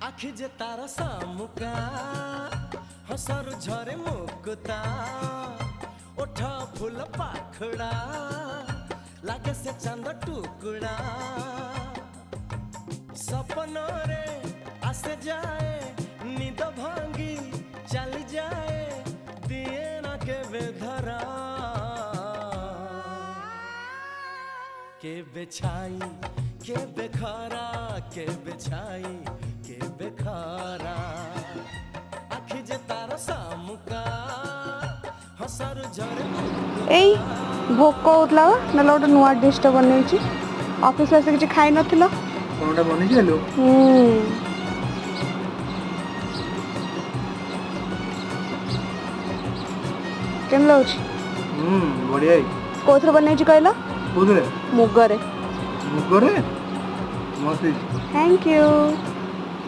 आखि जे तार सामुका हसर झरे मुकुता ओठा फूल पाखड़ा लागे से चांद टुकड़ा सपन रे आसे जाए निद भांगी चली जाए दिए ना के बेधरा के बेछाई के बेखरा के बेछाई के बेखरा आखि जे तार सामुका हसर झरे एई भोक होतला ना लोटा नुआ डिश तो बनै छी ऑफिस से किछ खाइ नथिलो कोनटा बनै छलो केम लाउछ बढ़िया कोथर बनै छी कहलो कोथरे मुगरे मुगरे मस्त थैंक यू